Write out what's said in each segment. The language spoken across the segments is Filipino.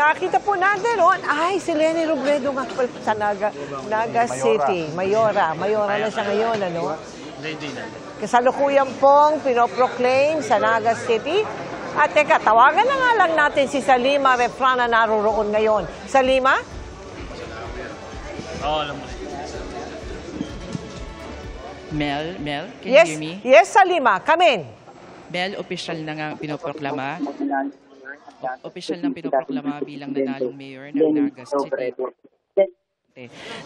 nakita po natin, ay, si Leni Robredo nga pala sa Naga City. Mayora na siya ngayon, ano? Kasalukuyan pong pinoproclaim sa Naga City. At teka, tawagan na nga lang natin si Salima Refrana na naroon ngayon. Salima? Oo, alam mo. Mel, can Yes, you hear me? yes, Salima, come in. Mel, opisyal na nga pinoproklama. Opisyal nang pinoproklama bilang nanalong mayor ng Naga City.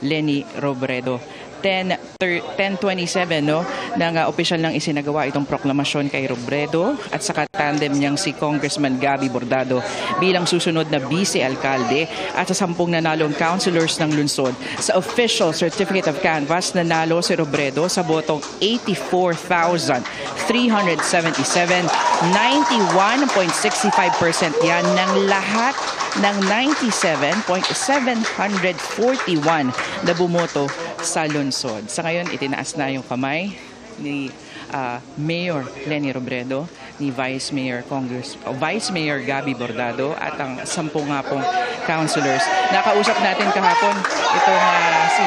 Leni Robredo. 10:27 no, nang opisyal nang isinagawa itong proklamasyon kay Robredo at sa katandem niyang si Congressman Gabby Bordado bilang susunod na vice-alkalde at sa 10 nanalong councilors ng lungsod. Sa official certificate of canvass, nanalo si Robredo sa botong 84,377, 91.65% yan ng lahat ng 97.741 na bumoto sa lungsod. Sa ngayon, itinaas na yung kamay ni Mayor Leni Robredo, ni Vice Mayor Gabby Bordado at ang 10 nga pong councilors. Nakausap natin kahapon itong si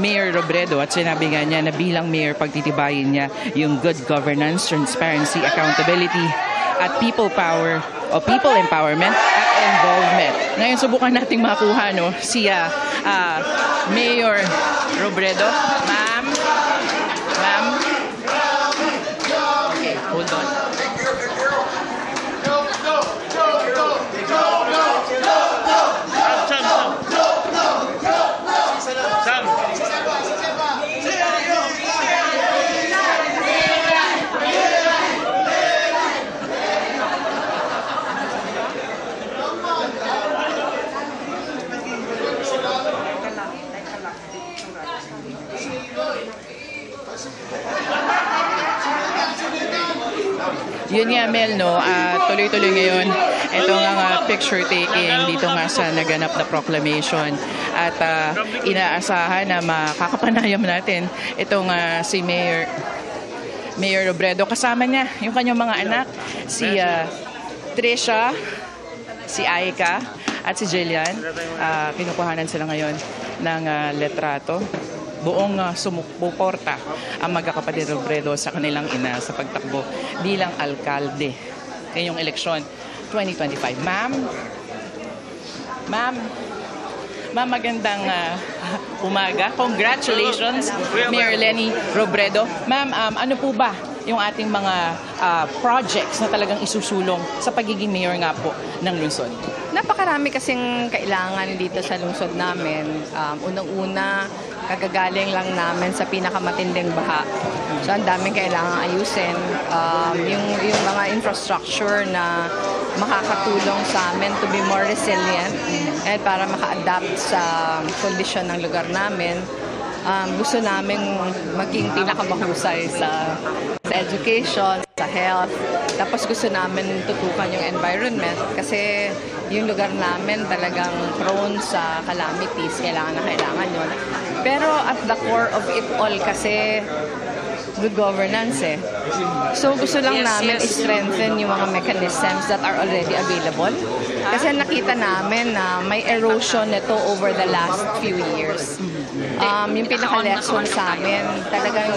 Mayor Robredo at sinabi nga niya na bilang mayor pagtitibayin niya yung good governance, transparency, accountability at people power o people empowerment at involvement. Ngayon subukan nating makuha si Mayor Robredo. Ma'am? Okay, hold on. Sam! Yun nga, Mel, no? Tuloy-tuloy ngayon. Ito nga picture taking dito nga sa naganap na proclamation. At inaasahan na makakapanayam natin itong si Mayor Robredo. Kasama niya yung kanyang mga anak, si Trisha, si Aika, at si Jillian. Kinukuhanan sila ngayon ng letrato. Buong sumuporta ang magkakapatid Robredo sa kanilang ina sa pagtakbo bilang alkalde ngayong eleksyon 2025. Ma'am, magandang umaga. Congratulations, Mayor Leni Robredo. Ma'am, ano po ba yung ating mga projects na talagang isusulong sa pagiging mayor nga po ng lungsod? Napakarami kasing kailangan dito sa lungsod namin. Unang-una, kagagaling lang namin sa pinakamatinding baha. So, ang daming kailangan ayusin. Yung mga infrastructure na makakatulong sa amin to be more resilient at para maka-adapt sa kondisyon ng lugar namin. Gusto namin maging pinakamahusay sa education, sa health. Tapos gusto namin tutukan yung environment kasi yung lugar namin talagang prone sa calamities. Kailangan yun. Pero at the core of it all kasi good governance eh. So gusto lang namin i-strengthen yung mga mechanisms that are already available. Kasi nakita namin na may erosion nito over the last few years. Yung pinaka-lesson sa amin, talagang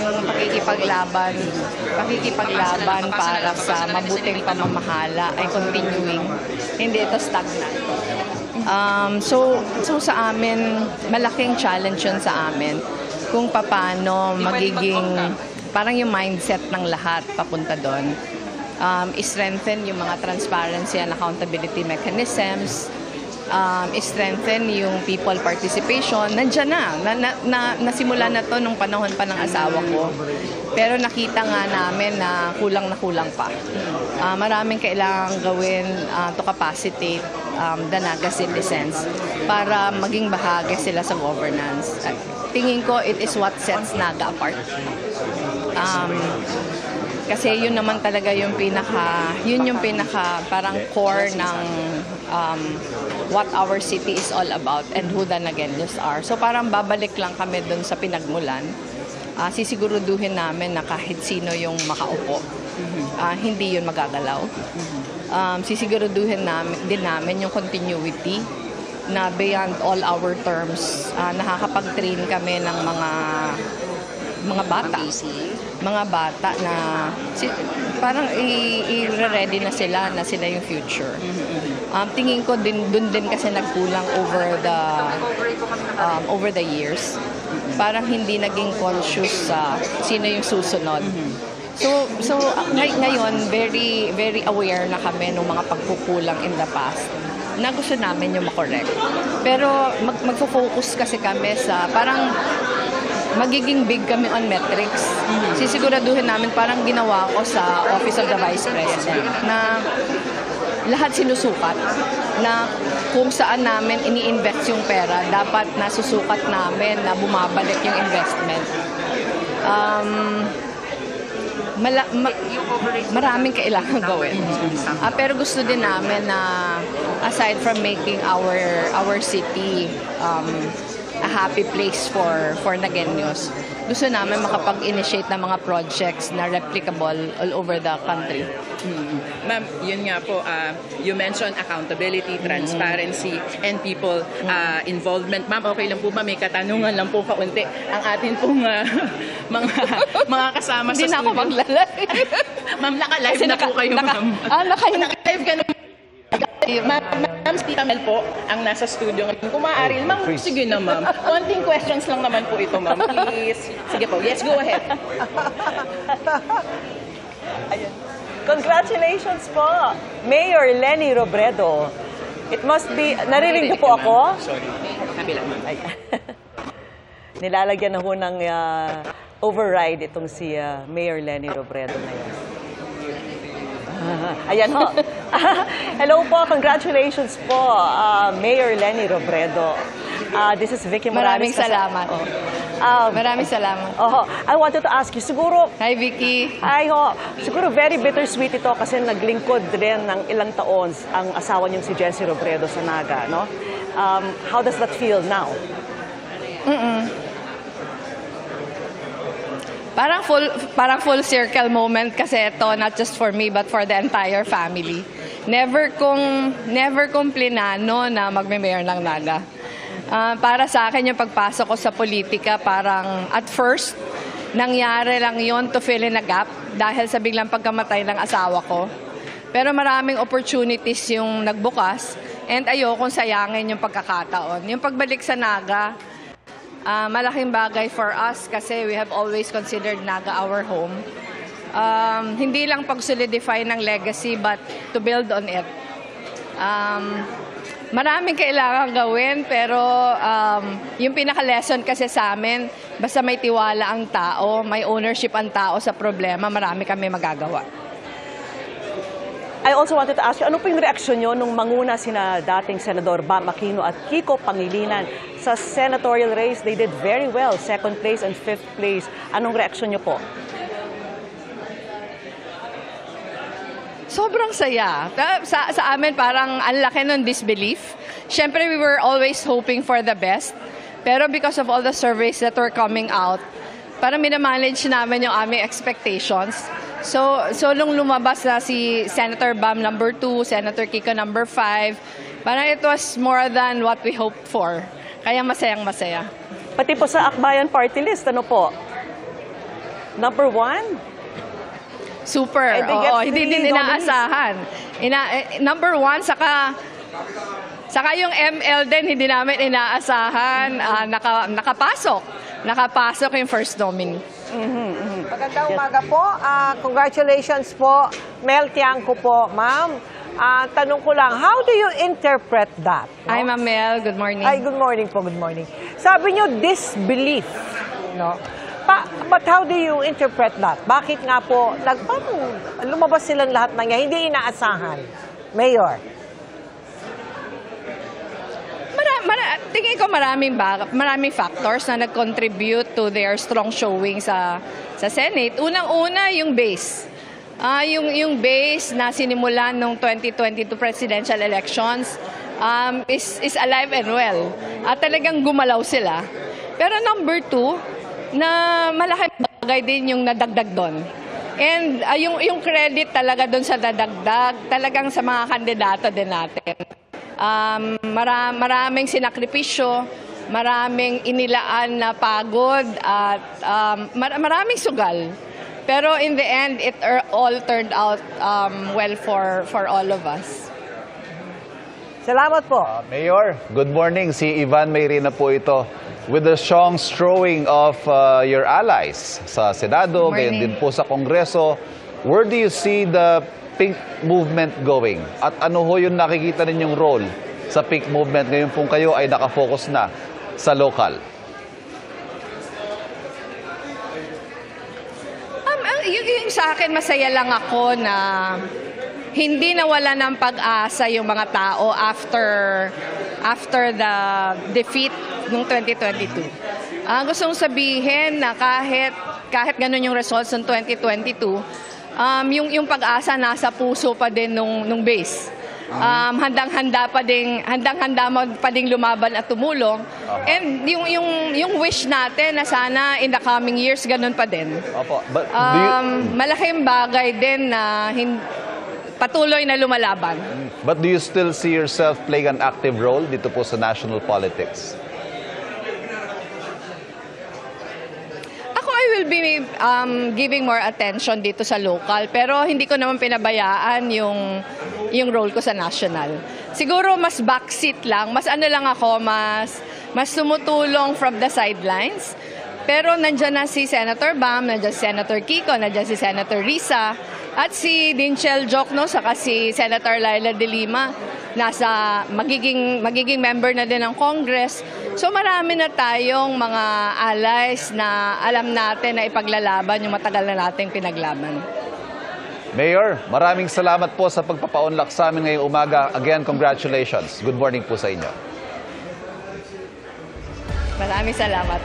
pakikipaglaban para sa mabuting pamamahala ay continuing. Hindi ito stagnant. So sa amin, malaking challenge yun sa amin kung paano magiging parang yung mindset ng lahat papunta doon. I-strengthen yung mga transparency and accountability mechanisms, i-strengthen yung people participation. Nandiyan nasimula na to nung panahon pa ng asawa ko. Pero nakita nga namin na kulang pa. Maraming kailangang gawin to capacitate the Naga citizens para maging bahagi sila sa governance. At tingin ko, it is what sets Naga apart. Kasi yun naman talaga yung pinaka parang core ng what our city is all about and who the Nagueños are. So parang babalik lang kami dun sa pinagmulan. Sisiguruduhin namin na kahit sino yung makaupo, hindi yun magagalaw. sisiguraduhin din namin yung continuity na beyond all our terms. Nakakapag-train kami ng mga bata na parang i-ready na sila yung future. Tingin ko dun din kasi nagkulang over the years. Parang hindi naging conscious sa sino yung susunod. So ngayon very very aware na kami ng mga pagkukulang in the past na gusto namin yung makorek. Pero magfo-focus kasi kami sa parang magiging big kami on metrics. Sisiguraduhin namin parang ginawa ko sa Office of the Vice President na lahat sinusukat na kung saan namin ini-invest yung pera, dapat nasusukat namin na bumabalik yung investment. Maraming kailangan gawin. Pero gusto din namin na aside from making our city a happy place for Nagueños, gusto namin makapag-initiate ng mga projects na replicable all over the country. Ma'am, yun nga po, you mentioned accountability, transparency, and people involvement. Ma'am, okay lang po ba? May katanungan lang po kaunti. Ang atin pong mga kasama sa studio. Hindi na ako maglalay. Ma'am, naka-live na po kayo, ma'am. Naka-live ka na. Ma'am, si Tita Mel po ang nasa studio ngayon. Kung maaari, ma'am, sige na, ma'am. Konting questions lang naman po ito, ma'am. Please. Sige po. Yes, go ahead. Ayun. Congratulations po, Mayor Leni Robredo. It must be, narinig po ako? Sorry. Kabila, ma'am. Nilalagyan na ho ng override itong si Mayor Leni Robredo ngayon. Ayan ho. Hello po, congratulations po, Mayor Leni Robredo. This is Vicky Morales. Maraming salamat. Maraming salamat. I wanted to ask you, siguro... Hi, Vicky. Hi ho. Siguro very bittersweet ito kasi naglingkod rin ng ilang taon ang asawa niyong si Jency Robredo sa Naga, no? How does that feel now? Parang full circle moment kasi ito, not just for me but for the entire family. Never kong plinano na magme-mayor ng Naga. Para sa akin yung pagpasok ko sa politika, parang at first nangyari lang yon to fill in a gap dahil sa biglang pagkamatay ng asawa ko. Pero maraming opportunities yung nagbukas and ayokong sayangin yung pagkakataon. Yung pagbalik sa Naga, malaking bagay for us kasi we have always considered Naga our home. Hindi lang pag-solidify ng legacy but to build on it. Maraming kailangan gawin pero yung pinaka-lesson kasi sa amin, basta may tiwala ang tao, may ownership ang tao sa problema, marami kami magagawa. I also wanted to ask you, ano po yung reaksyon nyo nung manguna sina dating Senador Bam Aquino at Kiko Pangilinan sa senatorial race? They did very well, 2nd place and 5th place. Anong reaksyon nyo po? Sobrang saya. Sa amin parang ang laki ng disbelief. Siyempre, we were always hoping for the best. Pero because of all the surveys that were coming out, parang minamanage namin yung aming expectations. So nung lumabas na si Senator Bam number 2, Senator Kiko number 5, parang it was more than what we hoped for. Kaya masayang-masaya. Pati po sa Akbayan Party List, ano po? Number 1? Super. Oo, hindi din inaasahan. Number 1, saka yung ML din, hindi namin inaasahan. Nakapasok yung first nominee. Magandang umaga po. Congratulations po, Mel Tiangco po, ma'am. Tanong ko lang, how do you interpret that? No? Hi, Ma'am Mel. Good morning. Ay, good morning po, good morning. Sabi niyo, disbelief, no? But how do you interpret that? Bakit nga po, lumabas silang lahat ng yan, hindi inaasahan? Mayor. Tingin ko maraming factors na nag-contribute to their strong showing sa Senate. Unang-una, yung base. Yung base na sinimulan ng 2022 presidential elections is alive and well. At talagang gumalaw sila. Pero number 2, na malaking bagay din yung nadagdag doon And yung credit talaga doon sa dadagdag, talagang sa mga kandidato din natin. Maraming sinakripisyo, maraming inilaan na pagod at maraming sugal. Pero in the end, it all turned out well for all of us. Salamat po. Mayor, good morning. Si Ivan Mayrina po ito. With the strong showing of your allies sa Senado, gayon din po sa Kongreso, where do you see the pink movement going? At ano ho yung nakikita ninyong role sa pink movement ngayon kung kayo ay nakafocus na sa local? Yung sa akin, masaya lang ako na hindi nawala ng pag-asa yung mga tao after the defeat noong 2022. Gusto kong sabihin na kahit ganun yung results ng 2022, yung pag-asa nasa puso pa din nung base. Handang-handa pa ding lumaban at tumulong. And yung wish natin na sana in the coming years ganun pa din. But malaking bagay din na patuloy na lumalaban. But do you still see yourself playing an active role dito po sa national politics? I will be giving more attention dito sa local, pero hindi ko naman pinabayaan yung role ko sa national. Siguro mas backseat lang, mas tumutulong from the sidelines. Pero nandiyan na si Senator Bam, nandiyan si Senator Kiko, nandiyan si Senator Risa, at si Dinchel Jokno, saka si Senator Laila De Lima, magiging member na din ng Congress. So marami na tayong mga allies na alam natin na ipaglalaban yung matagal na nating pinaglaban. Mayor, maraming salamat po sa pagpapaunlak sa amin ngayong umaga. Again, congratulations. Good morning po sa inyo. Maraming salamat.